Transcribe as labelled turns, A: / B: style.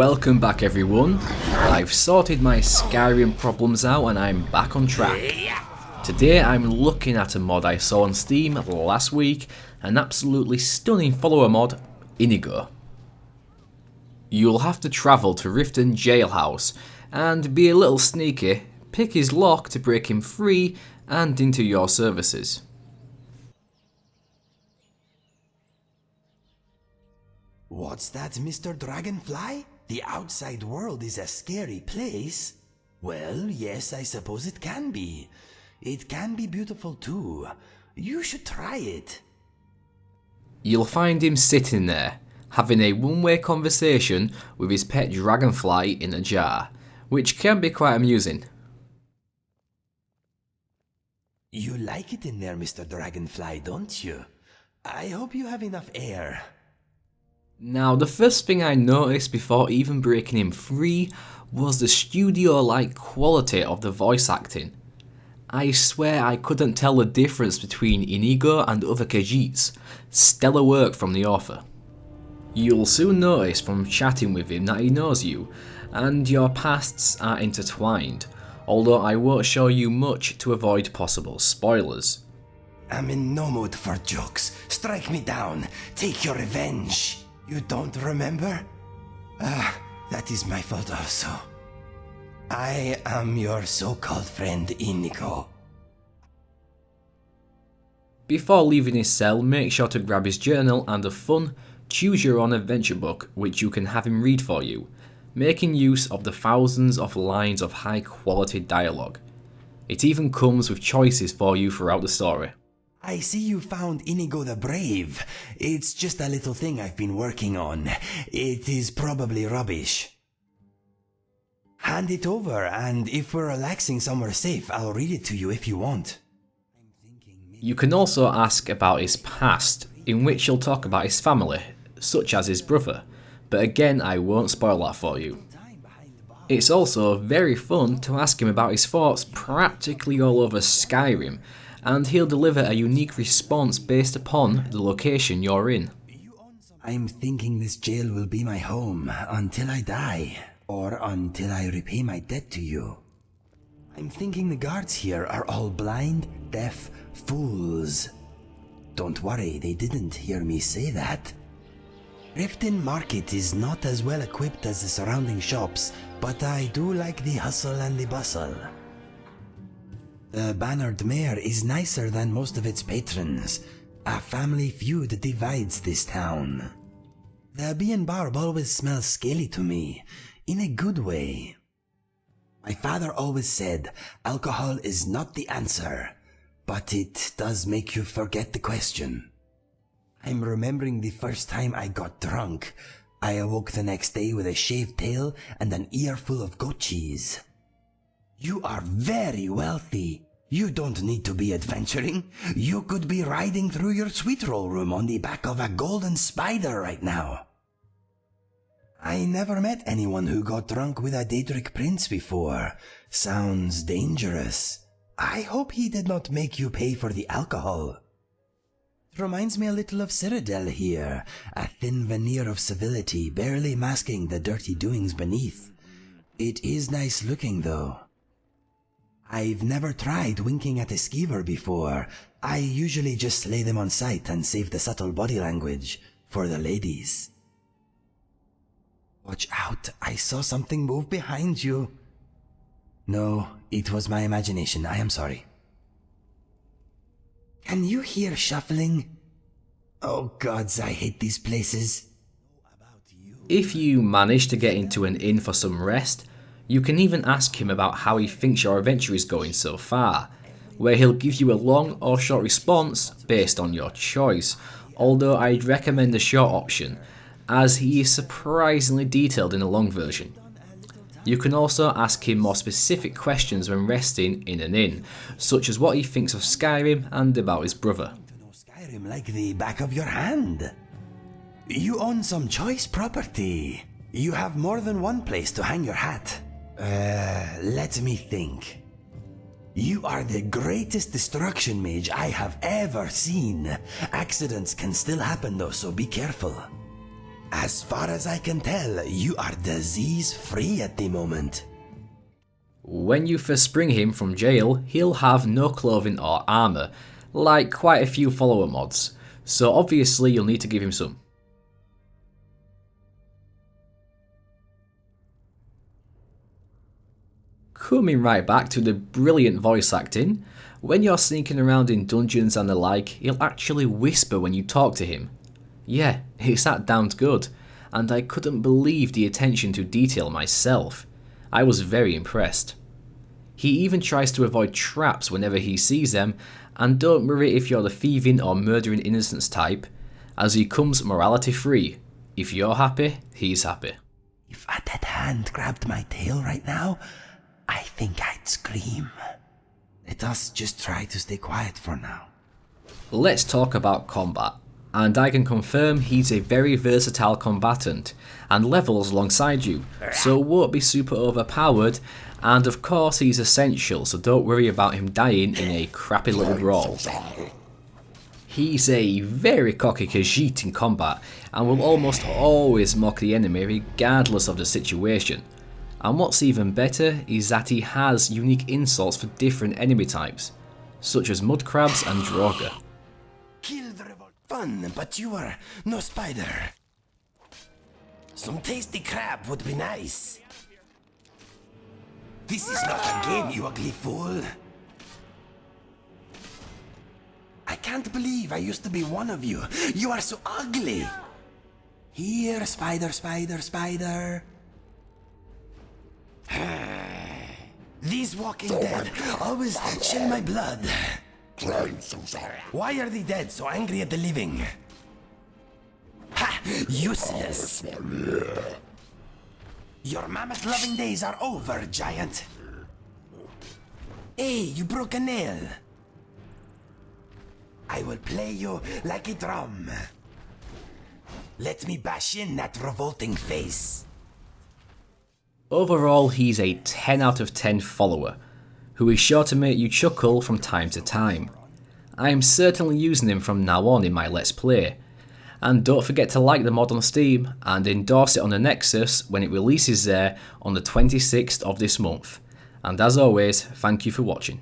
A: Welcome back everyone. I've sorted my Skyrim problems out and I'm back on track. Today I'm looking at a mod I saw on Steam last week, an absolutely stunning follower mod, Inigo. You'll have to travel to Riften Jailhouse and be a little sneaky, pick his lock to break him free and into your services.
B: What's that, Mr. Dragonfly? The outside world is a scary place. Well, yes, I suppose it can be. It can be beautiful too. You should try it.
A: You'll find him sitting there, having a one-way conversation with his pet dragonfly in a jar, which can be quite amusing.
B: You like it in there, Mr. Dragonfly, don't you? I hope you have enough air.
A: Now, the first thing I noticed before even breaking him free was the studio-like quality of the voice acting. I swear I couldn't tell the difference between Inigo and other Khajiits. Stellar work from the author. You'll soon notice from chatting with him that he knows you, and your pasts are intertwined, although I won't show you much to avoid possible spoilers.
B: I'm in no mood for jokes. Strike me down. Take your revenge. You don't remember? That is my fault also. I am your so-called friend Inigo.
A: Before leaving his cell, make sure to grab his journal and a fun, choose your own adventure book which you can have him read for you, making use of the thousands of lines of high quality dialogue. It even comes with choices for you throughout the story.
B: I see you found Inigo the Brave. It's just a little thing I've been working on. It is probably rubbish. Hand it over, and if we're relaxing somewhere safe, I'll read it to you if you want.
A: You can also ask about his past, in which he'll talk about his family, such as his brother, but again I won't spoil that for you. It's also very fun to ask him about his thoughts practically all over Skyrim, and he'll deliver a unique response based upon the location you're in.
B: I'm thinking this jail will be my home until I die, or until I repay my debt to you. I'm thinking the guards here are all blind, deaf fools. Don't worry, they didn't hear me say that. Riften Market is not as well equipped as the surrounding shops, but I do like the hustle and the bustle. The Bannered Mare is nicer than most of its patrons. A family feud divides this town. The Bee and Barb always smells scaly to me, in a good way. My father always said, alcohol is not the answer, but it does make you forget the question. I'm remembering the first time I got drunk. I awoke the next day with a shaved tail and an earful of goat cheese. You are very wealthy. You don't need to be adventuring. You could be riding through your sweet roll room on the back of a golden spider right now. I never met anyone who got drunk with a Daedric prince before. Sounds dangerous. I hope he did not make you pay for the alcohol. It reminds me a little of Cyrodiil here, a thin veneer of civility barely masking the dirty doings beneath. It is nice looking though. I've never tried winking at a skeever before. I usually just slay them on sight and save the subtle body language for the ladies. Watch out, I saw something move behind you. No, it was my imagination, I am sorry. Can you hear shuffling? Oh gods, I hate these places.
A: If you manage to get into an inn for some rest, you can even ask him about how he thinks your adventure is going so far, where he'll give you a long or short response based on your choice, although I'd recommend the short option, as he is surprisingly detailed in the long version. You can also ask him more specific questions when resting in an inn, such as what he thinks of Skyrim and about his brother.
B: Skyrim like the back of your hand. You own some choice property. You have more than one place to hang your hat. Let me think. You are the greatest destruction mage I have ever seen. Accidents can still happen though, so be careful. As far as I can tell, you are disease-free at the moment.
A: When you first spring him from jail, he'll have no clothing or armour, like quite a few follower mods, so obviously you'll need to give him some. Coming right back to the brilliant voice acting, when you're sneaking around in dungeons and the like, he'll actually whisper when you talk to him. Yeah, it's that damned good, and I couldn't believe the attention to detail myself. I was very impressed. He even tries to avoid traps whenever he sees them, and don't worry if you're the thieving or murdering innocents type, as he comes morality free. If you're happy, he's happy.
B: If a dead hand grabbed my tail right now, I think I'd scream. Let us just try to stay quiet for now.
A: Let's talk about combat, and I can confirm he's a very versatile combatant, and levels alongside you, so won't be super overpowered, and of course he's essential, so don't worry about him dying in a crappy little brawl. He's a very cocky Khajiit in combat, and will almost always mock the enemy regardless of the situation. And what's even better is that he has unique insults for different enemy types, such as mud crabs and Draugr.
B: Kill the revolt. Fun, but you are no spider. Some tasty crab would be nice. This is not a game, you ugly fool. I can't believe I used to be one of you. You are so ugly. Here, spider, spider, spider. These walking dead always chill my blood. Why are the dead so angry at the living? Ha! Useless. Your mammoth-loving days are over, giant. Hey, you broke a nail. I will play you like a drum. Let me bash in that revolting face.
A: Overall, he's a 10 out of 10 follower, who is sure to make you chuckle from time to time. I am certainly using him from now on in my Let's Play. And don't forget to like the mod on Steam and endorse it on the Nexus when it releases there on the 26th of this month. And as always, thank you for watching.